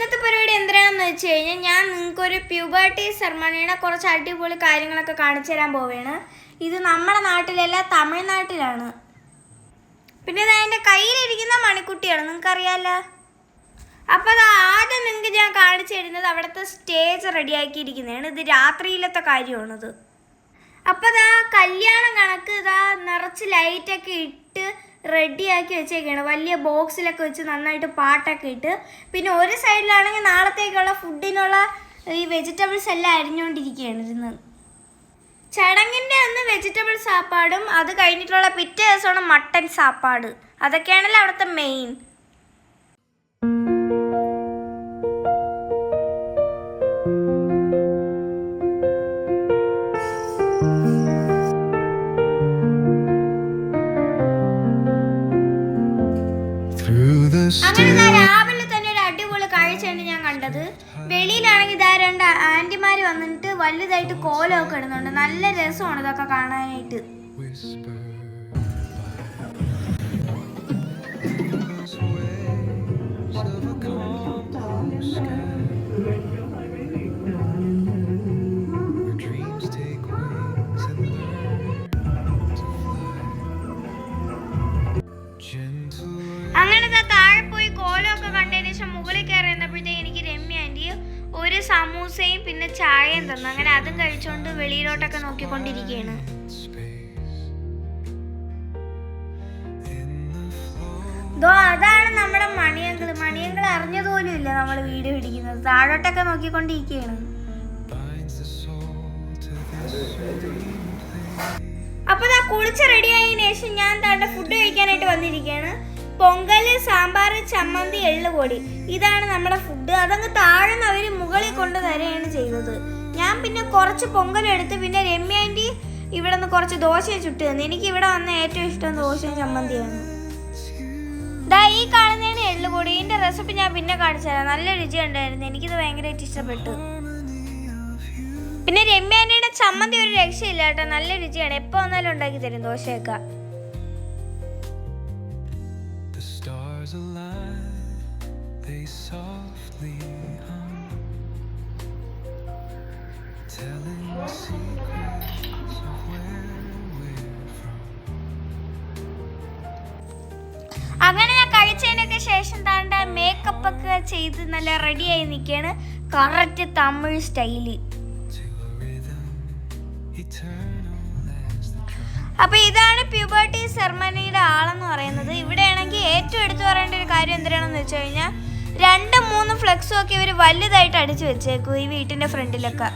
ഇന്നത്തെ പരിപാടി എന്താണെന്ന് വെച്ച് കഴിഞ്ഞാൽ ഞാൻ നിങ്ങൾക്കൊരു പ്യൂബർട്ടി സെറമണിയുടെ കുറച്ച് അടിപൊളി കാര്യങ്ങളൊക്കെ കാണിച്ചു തരാൻ പോവുകയാണ്. ഇത് നമ്മുടെ നാട്ടിലല്ല, തമിഴ്നാട്ടിലാണ്. പിന്നെ ഇത് എൻ്റെ കയ്യിലിരിക്കുന്ന മണിക്കുട്ടിയാണ്, നിങ്ങൾക്കറിയാമല്ലോ. അപ്പോൾ അത് ആദ്യം നിങ്ങൾക്ക് ഞാൻ കാണിച്ചു തരുന്നത് അവിടുത്തെ സ്റ്റേജ് റെഡിയാക്കിയിരിക്കുന്നതാണ്. ഇത് രാത്രിയിലത്തെ കാര്യമാണിത്. അപ്പോൾ ഇതാ കല്യാണം കണക്ക് ഇതാ നിറച്ച് ലൈറ്റൊക്കെ ഇട്ട് റെഡിയാക്കി വെച്ചേക്കാണ്. വലിയ ബോക്സിലൊക്കെ വെച്ച് നന്നായിട്ട് പാട്ടൊക്കെ ഇട്ട്. പിന്നെ ഒരു സൈഡിലാണെങ്കിൽ നാളത്തേക്കുള്ള ഫുഡിനുള്ള ഈ വെജിറ്റബിൾസ് എല്ലാം അരിഞ്ഞുകൊണ്ടിരിക്കുകയാണ് ഇരുന്ന്. ചടങ്ങിൻ്റെ അന്ന് വെജിറ്റബിൾ സാപ്പാടും അത് കഴിഞ്ഞിട്ടുള്ള പിറ്റേ ദിവസമാണ് മട്ടൻ സാപ്പാട്. അതൊക്കെയാണല്ലോ അവിടുത്തെ മെയിൻ. അങ്ങനെ രാവിലെ തന്നെ ഒരു അടിപൊളി കാഴ്ചയാണ് ഞാൻ കണ്ടത്. വെളിയിലാണെങ്കിൽ ഇതാ രണ്ട് ആന്റിമാർ വന്നിട്ട് വലുതായിട്ട് കോലമൊക്കെ ഇടുന്നുണ്ട്. നല്ല രസമാണ് ഇതൊക്കെ കാണാനായിട്ട്. അങ്ങനെ താഴെ പോയി കോലമൊക്കെ കണ്ടതിന് ശേഷം മുകളിൽ കയറിയപ്പോഴത്തേക്ക് എനിക്ക് രമ്യ ആൻറ്റി ഒരു സമൂസയും പിന്നെ ചായയും തന്നു. അങ്ങനെ അതും കഴിച്ചുകൊണ്ട് വെളിയിലോട്ടൊക്കെ നോക്കിക്കൊണ്ടിരിക്കുകയാണ്. അതാണ് നമ്മുടെ മണിയങ്കിൾ അറിഞ്ഞതുപോലും ഇല്ല നമ്മൾ വീഡിയോ പിടിക്കുന്നത്. താഴോട്ടൊക്കെ നോക്കിക്കൊണ്ടിരിക്കുകയാണ്. അപ്പൊ കുളിച്ച് റെഡിയായതിനു ശേഷം ഞാൻ താണ്ട ഫുഡ് കഴിക്കാനായിട്ട് വന്നിരിക്കുകയാണ്. പൊങ്കല്, സാമ്പാർ, ചമ്മന്തി, എള്ളുപൊടി, ഇതാണ് നമ്മുടെ ഫുഡ്. അതങ്ങ് താഴ്ന്ന് അവർ മുകളിൽ കൊണ്ട് തരുകയാണ് ചെയ്തത്. ഞാൻ പിന്നെ കുറച്ച് പൊങ്കലെടുത്ത് പിന്നെ രമ്യ ആൻറ്റി ഇവിടെ നിന്ന് കുറച്ച് ദോശയും ചുട്ട് തന്നു. എനിക്ക് ഇവിടെ വന്ന ഏറ്റവും ഇഷ്ടം ദോശയും ചമ്മന്തിയാണ്. ഈ കാണുന്നതാണ് എള്ളുപൊടി. ഇതിൻ്റെ റെസിപ്പി ഞാൻ പിന്നെ കാണിച്ചു തരാം. നല്ല രുചി ഉണ്ടായിരുന്നു, എനിക്കിത് ഭയങ്കരമായിട്ട് ഇഷ്ടപ്പെട്ടു. പിന്നെ രമ്യ ആൻറ്റിയുടെ ചമ്മന്തി ഒരു രക്ഷയില്ല കേട്ടോ, നല്ല രുചിയാണ്. എപ്പോൾ വന്നാലും ഉണ്ടാക്കി തരും ദോശയൊക്കെ. They softly hum, telling secrets of where we're from. അങ്ങനെ ഞാൻ കഴിച്ചതിനൊക്കെ ശേഷം താണ്ട മേക്കപ്പ് ഒക്കെ ചെയ്ത് നല്ല റെഡിയായി നിൽക്കുകയാണ്. Correct Tamil style. അപ്പോൾ ഇതാണ് പ്യൂബർട്ടി സെറമണിയുടെ ആളെന്ന് പറയുന്നത്. ഇവിടെയാണെങ്കിൽ ഏറ്റവും എടുത്തു പറയേണ്ട ഒരു കാര്യം എന്തിനാണെന്ന് വെച്ച് കഴിഞ്ഞാൽ 2-3 ഫ്ലെക്സും ഒക്കെ ഇവർ വലുതായിട്ട് അടിച്ചു വെച്ചേക്കും ഈ വീട്ടിൻ്റെ ഫ്രണ്ടിലൊക്കെ.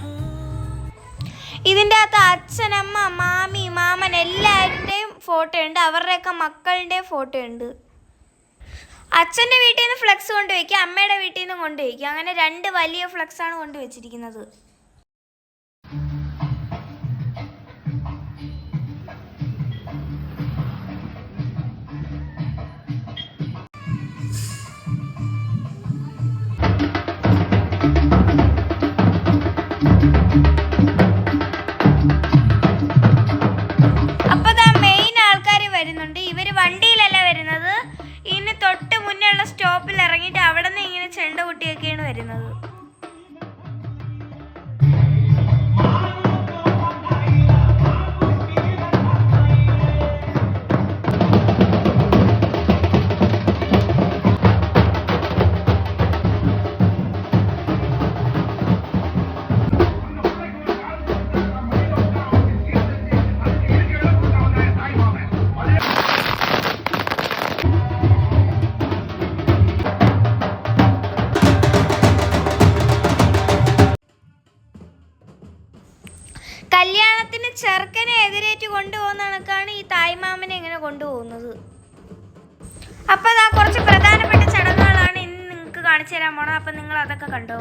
ഇതിൻ്റെ അകത്ത് അച്ഛനമ്മ, മാമി, മാമൻ എല്ലാവരുടെയും ഫോട്ടോ ഉണ്ട്. അവരുടെയൊക്കെ മക്കളുടെയും ഫോട്ടോ ഉണ്ട്. അച്ഛൻ്റെ വീട്ടിൽ നിന്ന് ഫ്ലെക്സ് കൊണ്ടുവയ്ക്കുക, അമ്മയുടെ വീട്ടിൽ നിന്നും കൊണ്ടുവയ്ക്കുക. അങ്ങനെ 2 വലിയ ഫ്ലെക്സാണ് കൊണ്ടുവച്ചിരിക്കുന്നത്. ഇവര് വണ്ടിയിലല്ല വരുന്നത്, ഇതിന് തൊട്ട് മുന്നേ ഉള്ള സ്റ്റോപ്പിൽ ഇറങ്ങിയിട്ട് അവിടെ നിന്ന് ഇങ്ങനെ ചെണ്ട കൊട്ടിയൊക്കെയാണ് വരുന്നത്. കല്യാണത്തിന് ചെറുക്കനെ എതിരേറ്റ് കൊണ്ടുപോകുന്ന കണക്കാണ് ഈ തായ്മാമനെ ഇങ്ങനെ കൊണ്ടുപോകുന്നത്. അപ്പോൾ അതാ കുറച്ച് പ്രധാനപ്പെട്ട ചടങ്ങുകളാണ് ഇന്ന് നിങ്ങൾക്ക് കാണിച്ചു തരാൻ പോണത്. അപ്പം നിങ്ങൾ അതൊക്കെ കണ്ടോ.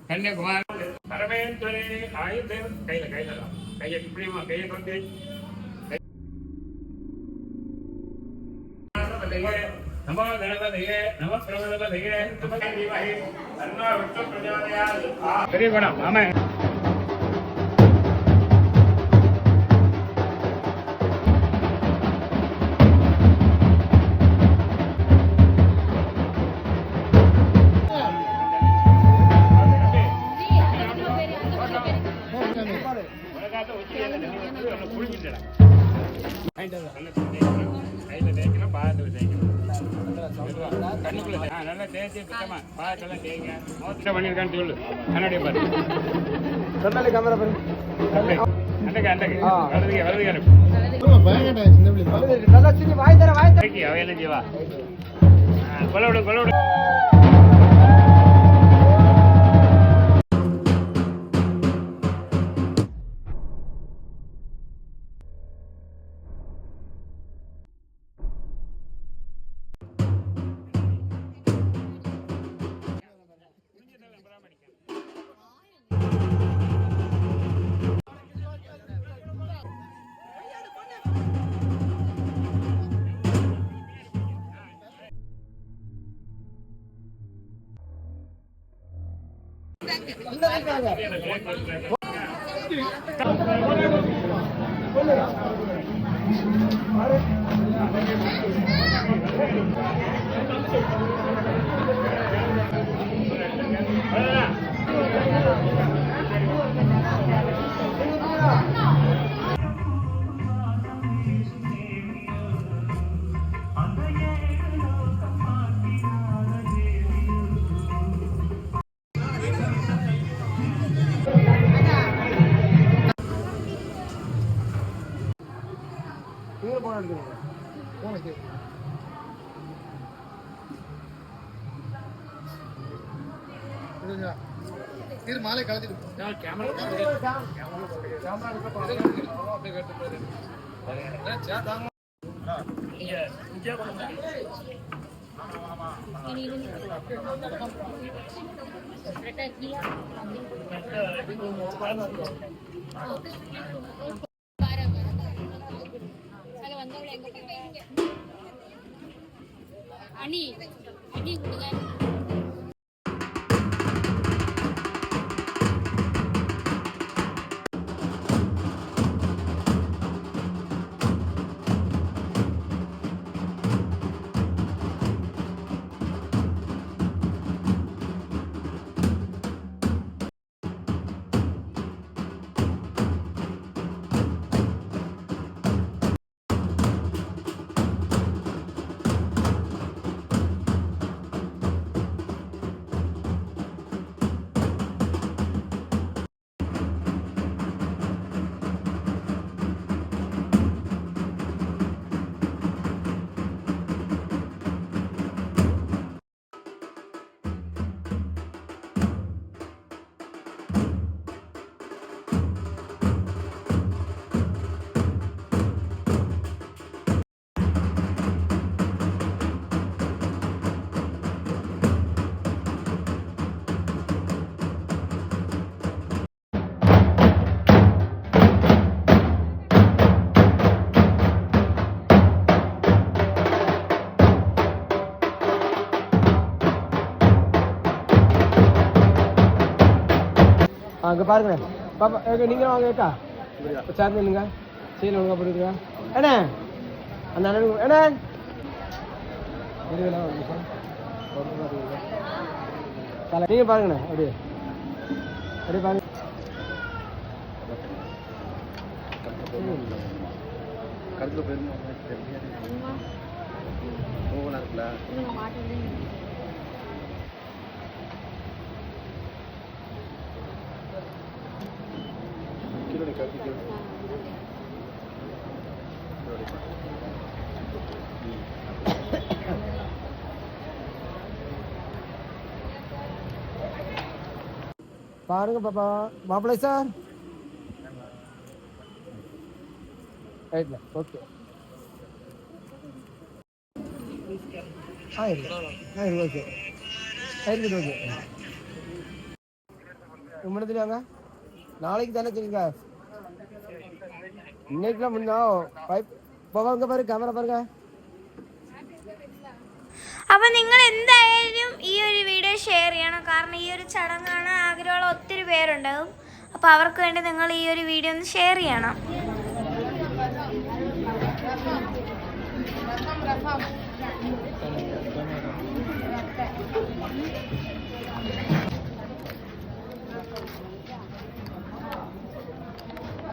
கன்னியாகுமார் பரமேஸ்வரே ஆயுத கையில கையை இப்படிமா கையை கொண்டு நமோ கணபதியே நமோ பிரபலபதியே நமோ தீமஹி தன்னோ விஷ்ணு பிரச்சோதயாத். பெரிய குணம் ஆமா. நல்லா தேய்ச்சி சுத்தமா பாக்கெல்லாம் தேய்ங்க. மோசம் பண்ணிருக்கான்னு சொல்லு. கண்ணாடியை பாரு. கேமரா பாரு. கொலவிடு மாலை கலந்துட்டு அணி அணி கொடுங்க. அங்கே பாருங்க பாப்பா நீங்களும் வாங்க ஏக்கா சேர்ந்து இல்லைங்க சீல் ஒழுங்கா போட்டுருங்க அண்ணே அந்த அண்ணனுக்கு அண்ணே இருங்களா ஒரு நிமிஷம் நீங்கள் பாருங்கண்ணே அப்படியே அப்படியே பாருங்க கருத்துல போயிருந்தோம் இருக்குல்ல கீழே கருத்து பாருங்க பாப்பா மாப்பிள்ளை சார் ரைட்ல ஓகே ஆயிரம் ஓகே ஆயிரத்தி ஓகே ரொம்ப தெரியாங்க நாளைக்கு தானே சரிங்க இன்னைக்குலாம் முன்னா பாப்பா இங்கே பாரு கேமரா பாருங்க അപ്പോൾ നിങ്ങൾ എന്തായാലും ഈ ഒരു വീഡിയോ ഷെയർ ചെയ്യണം. കാരണം ഈ ഒരു ചടങ്ങ് കാണാൻ ആഗ്രഹമുള്ള ഒത്തിരി പേരുണ്ടാകും. അപ്പോൾ അവർക്ക് വേണ്ടി നിങ്ങൾ ഈ ഒരു വീഡിയോ ഒന്ന് ഷെയർ ചെയ്യണം.